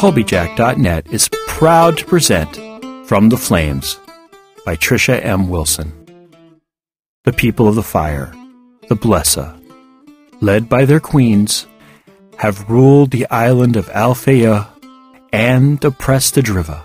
Colbyjack.net is proud to present From the Flames by Trisha M. Wilson. The people of the fire, the Blesa, led by their queens, have ruled the island of Alfeyju and oppressed the Driva,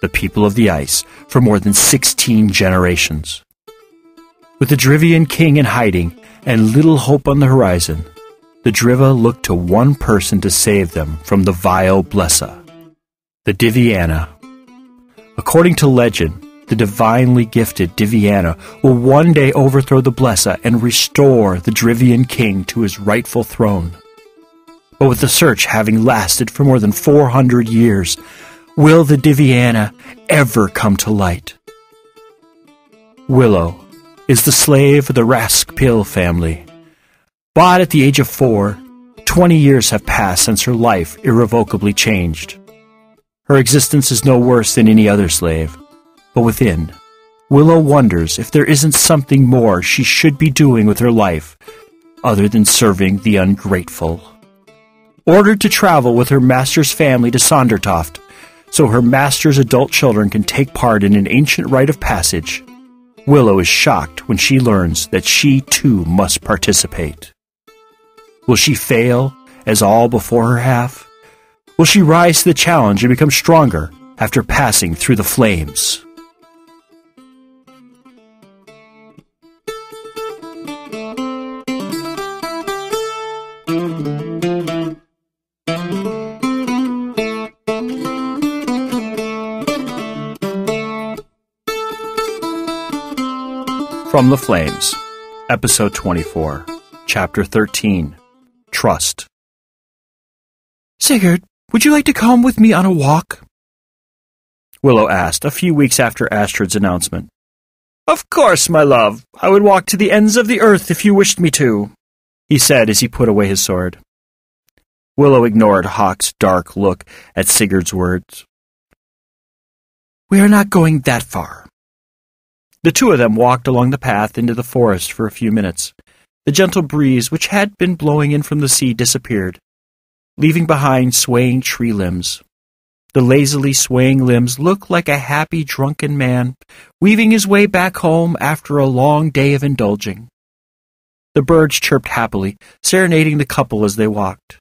the people of the ice, for more than 16 generations. With the Drivian King in hiding and little hope on the horizon, the Driva looked to one person to save them from the vile Blesa, the Diviana. According to legend, the divinely gifted Diviana will one day overthrow the Blesa and restore the Drivian King to his rightful throne. But with the search having lasted for more than 400 years, will the Diviana ever come to light? Willow is the slave of the Raskpil family. Bought at the age of 4, 20 years have passed since her life irrevocably changed. Her existence is no worse than any other slave, but within, Willow wonders if there isn't something more she should be doing with her life other than serving the ungrateful. Ordered to travel with her master's family to Sondertoft, so her master's adult children can take part in an ancient rite of passage, Willow is shocked when she learns that she too must participate. Will she fail, as all before her have? Will she rise to the challenge and become stronger after passing through the flames? From the Flames, Episode 24, Chapter 13, Trust. "Sigurd, would you like to come with me on a walk?" Willow asked a few weeks after Astrid's announcement. "Of course, my love. I would walk to the ends of the earth if you wished me to," he said as he put away his sword. Willow ignored Hawk's dark look at Sigurd's words. "We are not going that far." The two of them walked along the path into the forest for a few minutes. The gentle breeze which had been blowing in from the sea disappeared, leaving behind swaying tree limbs. The lazily swaying limbs looked like a happy drunken man weaving his way back home after a long day of indulging. The birds chirped happily, serenading the couple as they walked.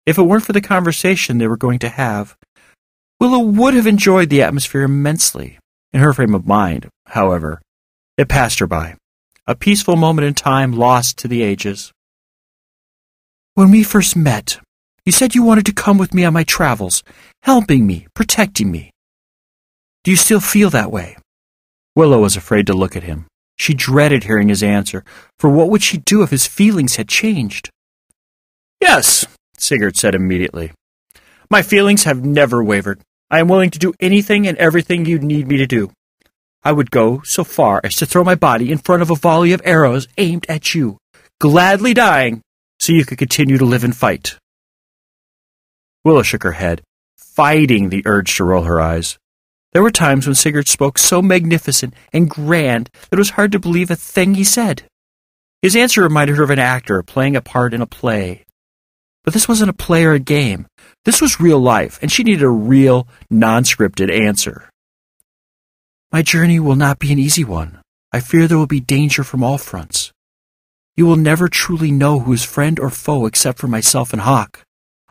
If it weren't for the conversation they were going to have, Willow would have enjoyed the atmosphere immensely. In her frame of mind, however, it passed her by, a peaceful moment in time lost to the ages. "When we first met, you said you wanted to come with me on my travels, helping me, protecting me. Do you still feel that way?" Willow was afraid to look at him. She dreaded hearing his answer, for what would she do if his feelings had changed? "Yes," Sigurd said immediately. "My feelings have never wavered. I am willing to do anything and everything you need me to do. I would go so far as to throw my body in front of a volley of arrows aimed at you, gladly dying, so you could continue to live and fight." Willow shook her head, fighting the urge to roll her eyes. There were times when Sigurd spoke so magnificent and grand that it was hard to believe a thing he said. His answer reminded her of an actor playing a part in a play. But this wasn't a play or a game. This was real life, and she needed a real, non-scripted answer. "My journey will not be an easy one. I fear there will be danger from all fronts. You will never truly know who is friend or foe except for myself and Hawk.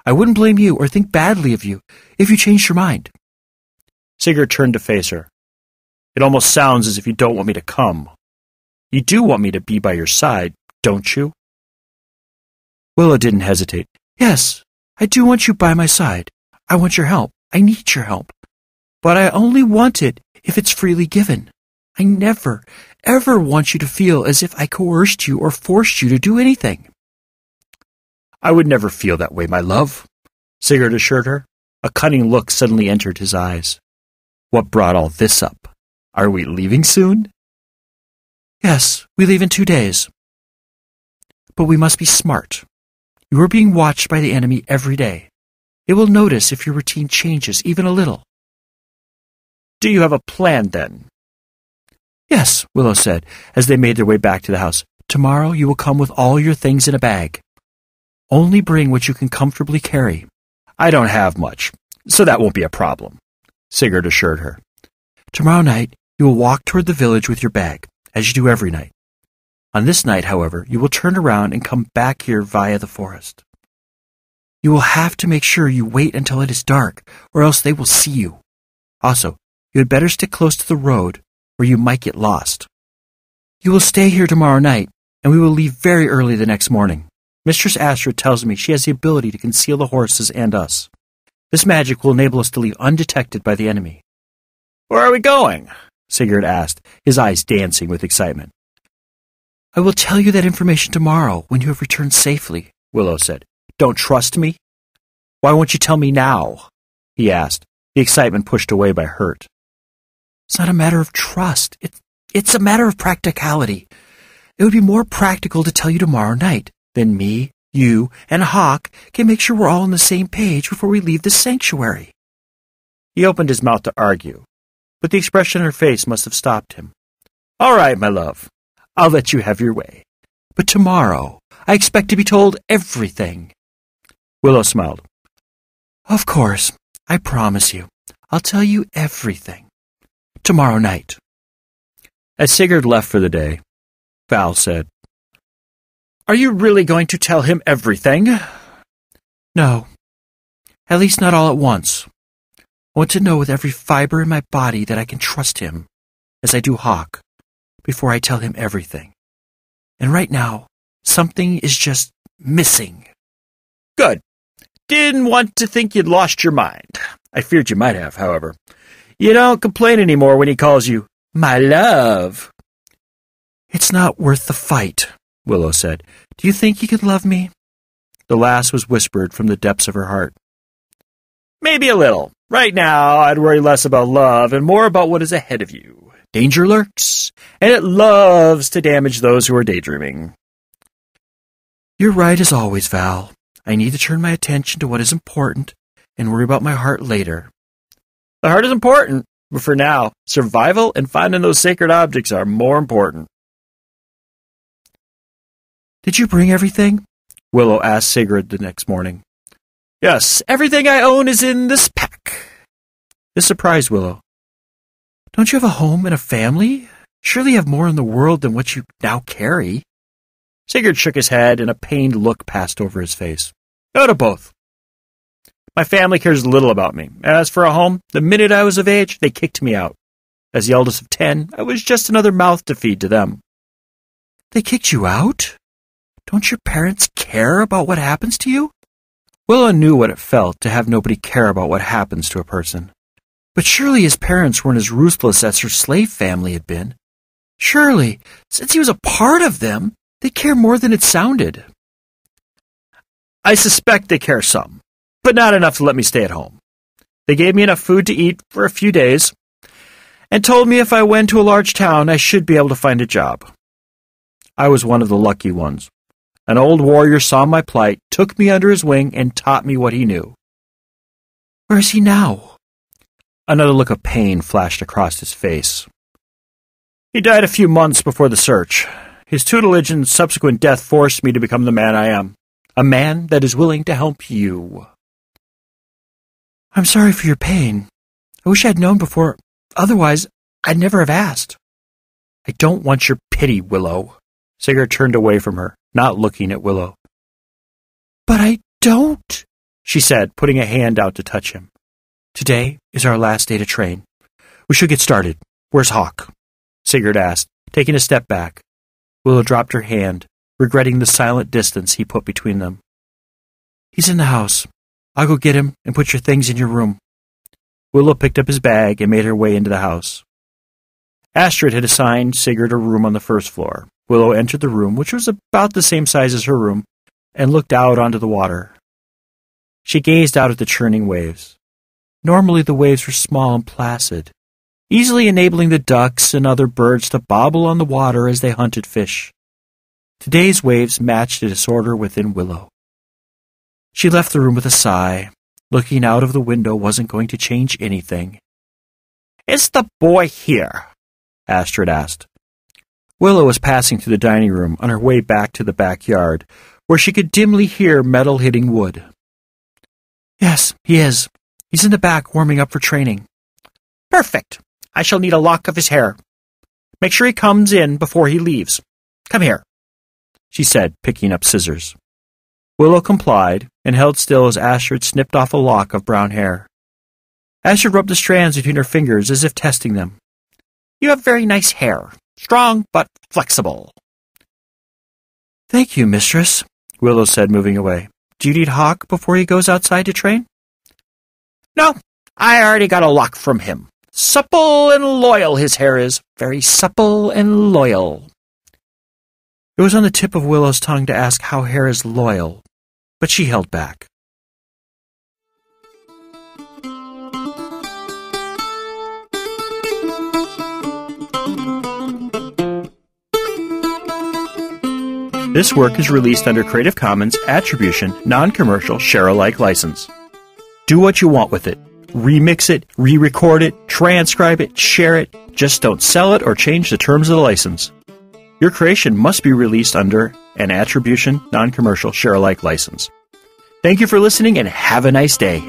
I wouldn't blame you or think badly of you if you changed your mind." Sigurd turned to face her. "It almost sounds as if you don't want me to come. You do want me to be by your side, don't you?" Willow didn't hesitate. "Yes, I do want you by my side. I want your help. I need your help. But I only want it if it's freely given. I never, ever want you to feel as if I coerced you or forced you to do anything." "I would never feel that way, my love," Sigurd assured her. A cunning look suddenly entered his eyes. "What brought all this up? Are we leaving soon?" "Yes, we leave in 2 days. But we must be smart. You are being watched by the enemy every day. It will notice if your routine changes even a little." "Do you have a plan, then?" "Yes," Willow said, as they made their way back to the house. "Tomorrow you will come with all your things in a bag. Only bring what you can comfortably carry." "I don't have much. so that won't be a problem," Sigurd assured her. "Tomorrow night you will walk toward the village with your bag, as you do every night. On this night, however, you will turn around and come back here via the forest. You will have to make sure you wait until it is dark, or else they will see you. Also, you had better stick close to the road, or you might get lost. You will stay here tomorrow night, and we will leave very early the next morning. Mistress Astrid tells me she has the ability to conceal the horses and us. This magic will enable us to leave undetected by the enemy." "Where are we going?" Sigurd asked, his eyes dancing with excitement. "I will tell you that information tomorrow when you have returned safely," Willow said. "Don't trust me? Why won't you tell me now?" he asked, the excitement pushed away by hurt. "It's not a matter of trust. It's a matter of practicality. It would be more practical to tell you tomorrow night. Then me, you, and Hawk can make sure we're all on the same page before we leave the sanctuary." He opened his mouth to argue, but the expression on her face must have stopped him. "All right, my love. I'll let you have your way. But tomorrow, I expect to be told everything." Willow smiled. "Of course, I promise you. I'll tell you everything. Tomorrow night." As Sigurd left for the day, Val said, "Are you really going to tell him everything?" "No. At least not all at once. I want to know with every fiber in my body that I can trust him, as I do Hawk, before I tell him everything. And right now, something is just missing." "Good. Didn't want to think you'd lost your mind. I feared you might have, however. You don't complain anymore when he calls you my love." "It's not worth the fight," Willow said. "Do you think you could love me?" The last was whispered from the depths of her heart. "Maybe a little. Right now, I'd worry less about love and more about what is ahead of you. Danger lurks, and it loves to damage those who are daydreaming." "You're right as always, Val. I need to turn my attention to what is important and worry about my heart later." "The heart is important, but for now, survival and finding those sacred objects are more important." "Did you bring everything?" Willow asked Sigurd the next morning. "Yes, everything I own is in this pack." This surprised Willow. "Don't you have a home and a family? Surely you have more in the world than what you now carry." Sigurd shook his head, and a pained look passed over his face. "Out of both. My family cares little about me. As for a home, the minute I was of age, they kicked me out. As the eldest of 10, I was just another mouth to feed to them." "They kicked you out? Don't your parents care about what happens to you?" Willow knew what it felt to have nobody care about what happens to a person. But surely his parents weren't as ruthless as her slave family had been. Surely, since he was a part of them, they care more than it sounded. "I suspect they care some, but not enough to let me stay at home. They gave me enough food to eat for a few days, and told me if I went to a large town, I should be able to find a job. I was one of the lucky ones. An old warrior saw my plight, took me under his wing, and taught me what he knew." "Where is he now?" Another look of pain flashed across his face. "He died a few months before the search. His tutelage and subsequent death forced me to become the man I am. A man that is willing to help you." "I'm sorry for your pain. I wish I'd known before. Otherwise, I'd never have asked." "I don't want your pity, Willow." Sigurd turned away from her, not looking at Willow. "But I don't," she said, putting a hand out to touch him. "Today is our last day to train. We should get started. Where's Hawk?" Sigurd asked, taking a step back. Willow dropped her hand, regretting the silent distance he put between them. "He's in the house. I'll go get him and put your things in your room." Willow picked up his bag and made her way into the house. Astrid had assigned Sigurd a room on the first floor. Willow entered the room, which was about the same size as her room, and looked out onto the water. She gazed out at the churning waves. Normally the waves were small and placid, easily enabling the ducks and other birds to bobble on the water as they hunted fish. Today's waves matched the disorder within Willow. She left the room with a sigh. Looking out of the window wasn't going to change anything. "Is the boy here?" Astrid asked. Willow was passing through the dining room on her way back to the backyard, where she could dimly hear metal hitting wood. "Yes, he is. He's in the back warming up for training. Perfect. I shall need a lock of his hair. Make sure he comes in before he leaves. Come here, she said, picking up scissors. Willow complied and held still as Astrid snipped off a lock of brown hair. Astrid rubbed the strands between her fingers as if testing them. You have very nice hair. Strong but flexible. Thank you, mistress, Willow said, moving away. Do you need Hawk before he goes outside to train? No, I already got a lock from him. Supple and loyal his hair is. Very supple and loyal. It was on the tip of Willow's tongue to ask how hair is loyal, but she held back. This work is released under Creative Commons Attribution, Non-Commercial, Share-alike license. Do what you want with it. Remix it, re-record it, transcribe it, share it. Just don't sell it or change the terms of the license. Your creation must be released under an Attribution, Non-Commercial, Share-alike license. Thank you for listening and have a nice day.